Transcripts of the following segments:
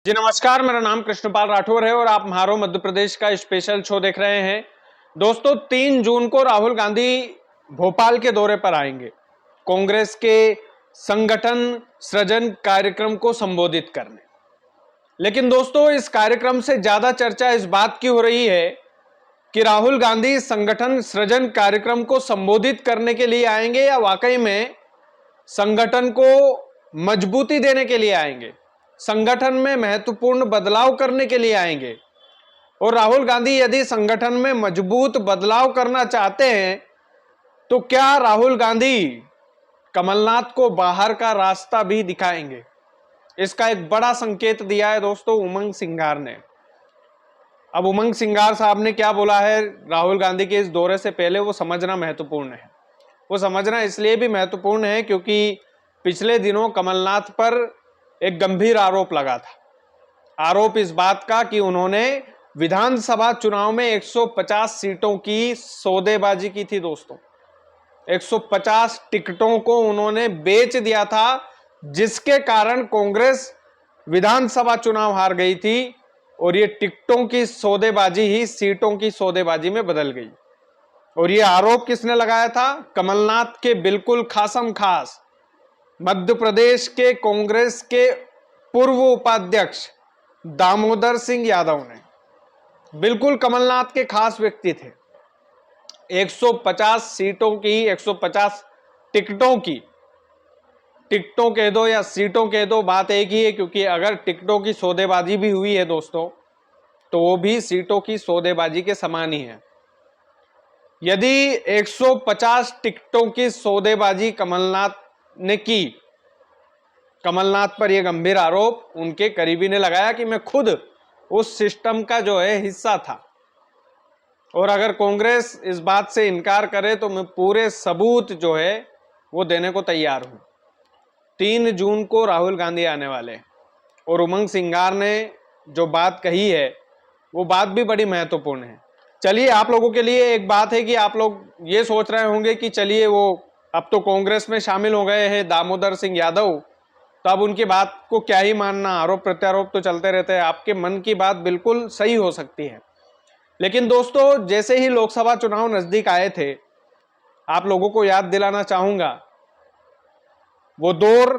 जी नमस्कार, मेरा नाम कृष्णपाल राठौर है और आप म्हारो मध्य प्रदेश का स्पेशल शो देख रहे हैं। दोस्तों 3 जून को राहुल गांधी भोपाल के दौरे पर आएंगे कांग्रेस के संगठन सृजन कार्यक्रम को संबोधित करने। लेकिन दोस्तों इस कार्यक्रम से ज्यादा चर्चा इस बात की हो रही है कि राहुल गांधी संगठन सृजन कार्यक्रम को संबोधित करने के लिए आएंगे या वाकई में संगठन को मजबूती देने के लिए आएंगे, संगठन में महत्वपूर्ण बदलाव करने के लिए आएंगे। और राहुल गांधी यदि संगठन में मजबूत बदलाव करना चाहते हैं तो क्या राहुल गांधी कमलनाथ को बाहर का रास्ता भी दिखाएंगे? इसका एक बड़ा संकेत दिया है दोस्तों उमंग सिंघार ने। अब उमंग सिंघार साहब ने क्या बोला है राहुल गांधी के इस दौरे से पहले, वो समझना महत्वपूर्ण है। वो समझना इसलिए भी महत्वपूर्ण है क्योंकि पिछले दिनों कमलनाथ पर एक गंभीर आरोप लगा था। आरोप इस बात का कि उन्होंने विधानसभा चुनाव में 150 सीटों की सौदेबाजी की थी दोस्तों। 150 टिकटों को उन्होंने बेच दिया था, जिसके कारण कांग्रेस विधानसभा चुनाव हार गई थी और ये टिकटों की सौदेबाजी ही सीटों की सौदेबाजी में बदल गई। और ये आरोप किसने लगाया था? कमलनाथ के बिल्कुल खासम खास मध्य प्रदेश के कांग्रेस के पूर्व उपाध्यक्ष दामोदर सिंह यादव ने। बिल्कुल कमलनाथ के खास व्यक्ति थे। 150 सीटों की, 150 टिकटों की, टिकटों कह दो या सीटों कह दो, बात एक ही है, क्योंकि अगर टिकटों की सौदेबाजी भी हुई है दोस्तों तो वो भी सीटों की सौदेबाजी के समान ही है। यदि 150 टिकटों की सौदेबाजी कमलनाथ ने की, कमलनाथ पर यह गंभीर आरोप उनके करीबी ने लगाया कि मैं खुद उस सिस्टम का जो है हिस्सा था, और अगर कांग्रेस इस बात से इनकार करे तो मैं पूरे सबूत जो है वो देने को तैयार हूं। 3 जून को राहुल गांधी आने वाले और उमंग सिंघार ने जो बात कही है वो बात भी बड़ी महत्वपूर्ण है। चलिए, आप लोगों के लिए एक बात है कि आप लोग ये सोच रहे होंगे कि चलिए वो अब तो कांग्रेस में शामिल हो गए हैं दामोदर सिंह यादव, तो अब उनकी बात को क्या ही मानना, आरोप प्रत्यारोप तो चलते रहते हैं। आपके मन की बात बिल्कुल सही हो सकती है, लेकिन दोस्तों जैसे ही लोकसभा चुनाव नजदीक आए थे, आप लोगों को याद दिलाना चाहूंगा वो दौर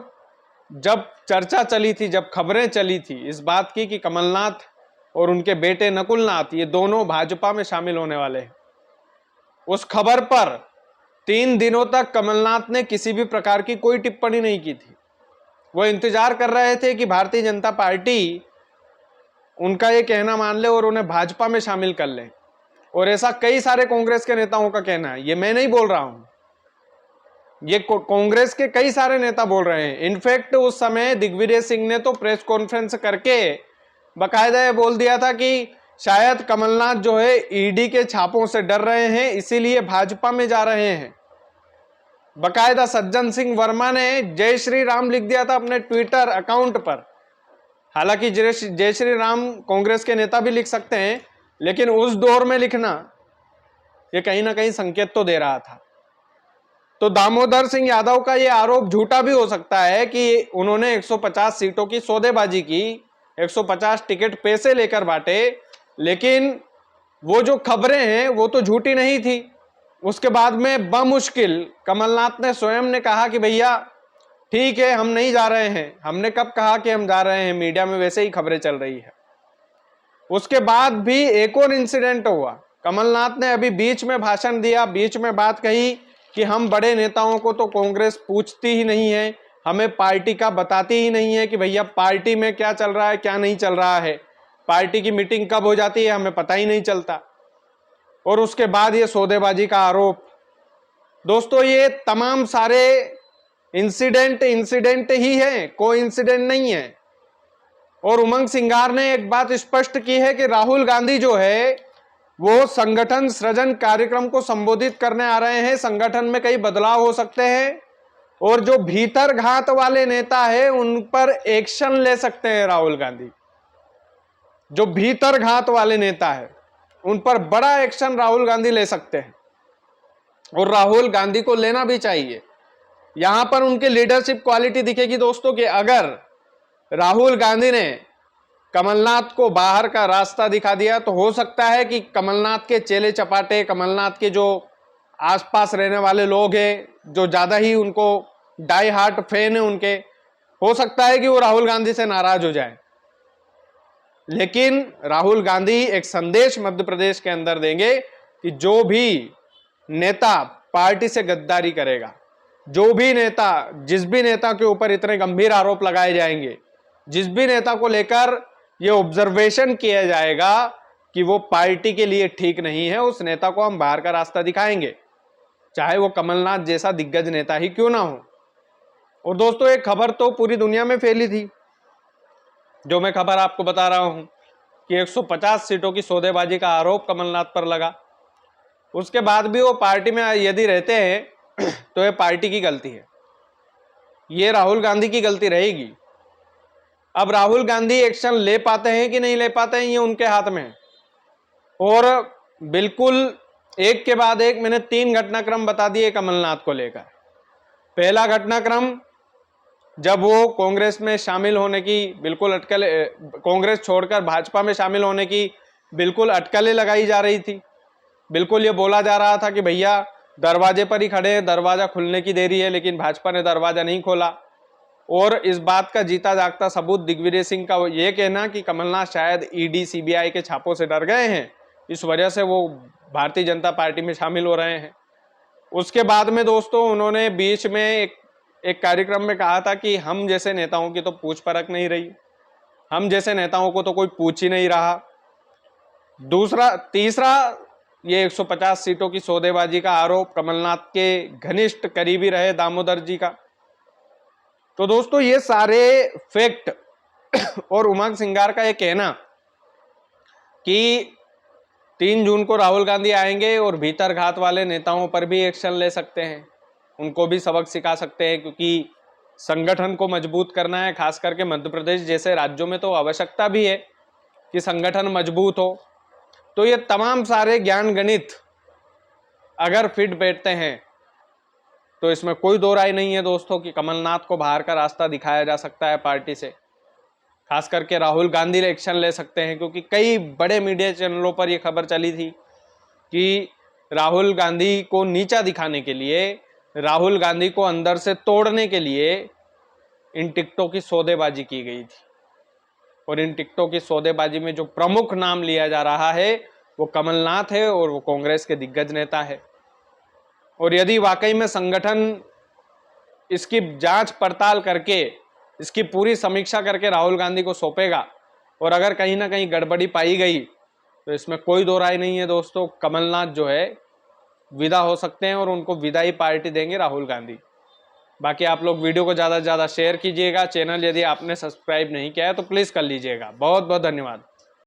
जब चर्चा चली थी, जब खबरें चली थी इस बात की कि कमलनाथ और उनके बेटे नकुलनाथ ये दोनों भाजपा में शामिल होने वाले हैं। उस खबर पर 3 दिनों तक कमलनाथ ने किसी भी प्रकार की कोई टिप्पणी नहीं की थी। वो इंतजार कर रहे थे कि भारतीय जनता पार्टी उनका ये कहना मान ले और उन्हें भाजपा में शामिल कर ले। और ऐसा कई सारे कांग्रेस के नेताओं का कहना है, ये मैं नहीं बोल रहा हूं, ये कांग्रेस के कई सारे नेता बोल रहे हैं। इनफैक्ट उस समय दिग्विजय सिंह ने तो प्रेस कॉन्फ्रेंस करके बकायदा ये बोल दिया था कि शायद कमलनाथ जो है ईडी के छापों से डर रहे हैं, इसीलिए भाजपा में जा रहे हैं। बकायदा सज्जन सिंह वर्मा ने जय श्री राम लिख दिया था अपने ट्विटर अकाउंट पर। हालांकि जय श्री राम कांग्रेस के नेता भी लिख सकते हैं, लेकिन उस दौर में लिखना ये कहीं ना कहीं संकेत तो दे रहा था। तो दामोदर सिंह यादव का ये आरोप झूठा भी हो सकता है कि उन्होंने 150 सीटों की सौदेबाजी की, 150 टिकट पैसे लेकर बांटे, लेकिन वो जो खबरें हैं वो तो झूठी नहीं थी। उसके बाद में बमुश्किल कमलनाथ ने स्वयं ने कहा कि भैया ठीक है हम नहीं जा रहे हैं। हमने कब कहा कि हम जा रहे हैं? मीडिया में वैसे ही खबरें चल रही है। उसके बाद भी एक और इंसिडेंट हुआ। कमलनाथ ने अभी बीच में भाषण दिया, बीच में बात कही कि हम बड़े नेताओं को तो कांग्रेस पूछती ही नहीं है, हमें पार्टी का बताती ही नहीं है कि भैया पार्टी में क्या चल रहा है क्या नहीं चल रहा है, पार्टी की मीटिंग कब हो जाती है हमें पता ही नहीं चलता। और उसके बाद ये सौदेबाजी का आरोप। दोस्तों ये तमाम सारे इंसिडेंट ही है, कोई इंसिडेंट नहीं है। और उमंग सिंघार ने एक बात स्पष्ट की है कि राहुल गांधी जो है वो संगठन सृजन कार्यक्रम को संबोधित करने आ रहे हैं। संगठन में कई बदलाव हो सकते हैं और जो भीतर घात वाले नेता है उन पर एक्शन ले सकते हैं राहुल गांधी। जो भीतर घात वाले नेता है उन पर बड़ा एक्शन राहुल गांधी ले सकते हैं, और राहुल गांधी को लेना भी चाहिए। यहां पर उनकी लीडरशिप क्वालिटी दिखेगी दोस्तों कि अगर राहुल गांधी ने कमलनाथ को बाहर का रास्ता दिखा दिया, तो हो सकता है कि कमलनाथ के चेले चपाटे, कमलनाथ के जो आसपास रहने वाले लोग हैं, जो ज्यादा ही उनको डाई हार्ट फैन है उनके, हो सकता है कि वो राहुल गांधी से नाराज हो जाए। लेकिन राहुल गांधी एक संदेश मध्य प्रदेश के अंदर देंगे कि जो भी नेता पार्टी से गद्दारी करेगा, जो भी नेता, जिस भी नेता के ऊपर इतने गंभीर आरोप लगाए जाएंगे, जिस भी नेता को लेकर यह ऑब्जर्वेशन किया जाएगा कि वो पार्टी के लिए ठीक नहीं है, उस नेता को हम बाहर का रास्ता दिखाएंगे, चाहे वो कमलनाथ जैसा दिग्गज नेता ही क्यों ना हो। और दोस्तों, एक खबर तो पूरी दुनिया में फैली थी, जो मैं खबर आपको बता रहा हूं कि 150 सीटों की सौदेबाजी का आरोप कमलनाथ पर लगा। उसके बाद भी वो पार्टी में यदि रहते हैं तो ये पार्टी की गलती है, ये राहुल गांधी की गलती रहेगी। अब राहुल गांधी एक्शन ले पाते हैं कि नहीं ले पाते हैं, ये उनके हाथ में है। और बिल्कुल एक के बाद एक मैंने 3 घटनाक्रम बता दिए कमलनाथ को लेकर। पहला घटनाक्रम, जब वो कांग्रेस में शामिल होने की बिल्कुल कांग्रेस छोड़कर भाजपा में शामिल होने की बिल्कुल अटकलें लगाई जा रही थी। बिल्कुल ये बोला जा रहा था कि भैया दरवाजे पर ही खड़े हैं, दरवाजा खुलने की देरी है, लेकिन भाजपा ने दरवाजा नहीं खोला। और इस बात का जीता जागता सबूत दिग्विजय सिंह का ये कहना कि कमलनाथ शायद ईडी सीबीआई के छापों से डर गए हैं, इस वजह से वो भारतीय जनता पार्टी में शामिल हो रहे हैं। उसके बाद में दोस्तों, उन्होंने बीच में एक कार्यक्रम में कहा था कि हम जैसे नेताओं की तो पूछ परख नहीं रही, हम जैसे नेताओं को तो कोई पूछ ही नहीं रहा। तीसरा, ये 150 सीटों की सौदेबाजी का आरोप कमलनाथ के घनिष्ठ करीबी रहे दामोदर जी का। तो दोस्तों, ये सारे फैक्ट और उमंग सिंगार का ये कहना कि 3 जून को राहुल गांधी आएंगे और भीतर घात वाले नेताओं पर भी एक्शन ले सकते हैं, उनको भी सबक सिखा सकते हैं, क्योंकि संगठन को मजबूत करना है। खास करके मध्य प्रदेश जैसे राज्यों में तो आवश्यकता भी है कि संगठन मजबूत हो। तो ये तमाम सारे ज्ञान गणित अगर फिट बैठते हैं तो इसमें कोई दो राय नहीं है दोस्तों कि कमलनाथ को बाहर का रास्ता दिखाया जा सकता है पार्टी से। खास करके राहुल गांधी एक्शन ले सकते हैं, क्योंकि कई बड़े मीडिया चैनलों पर यह खबर चली थी कि राहुल गांधी को नीचा दिखाने के लिए, राहुल गांधी को अंदर से तोड़ने के लिए इन टिकटों की सौदेबाजी की गई थी। और इन टिकटों की सौदेबाजी में जो प्रमुख नाम लिया जा रहा है वो कमलनाथ है और वो कांग्रेस के दिग्गज नेता है। और यदि वाकई में संगठन इसकी जांच पड़ताल करके, इसकी पूरी समीक्षा करके राहुल गांधी को सौंपेगा और अगर कहीं ना कहीं गड़बड़ी पाई गई तो इसमें कोई दो राय नहीं है दोस्तों, कमलनाथ जो है विदा हो सकते हैं और उनको विदाई पार्टी देंगे राहुल गांधी। बाकी आप लोग वीडियो को ज़्यादा से ज़्यादा शेयर कीजिएगा। चैनल यदि आपने सब्सक्राइब नहीं किया है तो प्लीज़ कर लीजिएगा। बहुत बहुत धन्यवाद।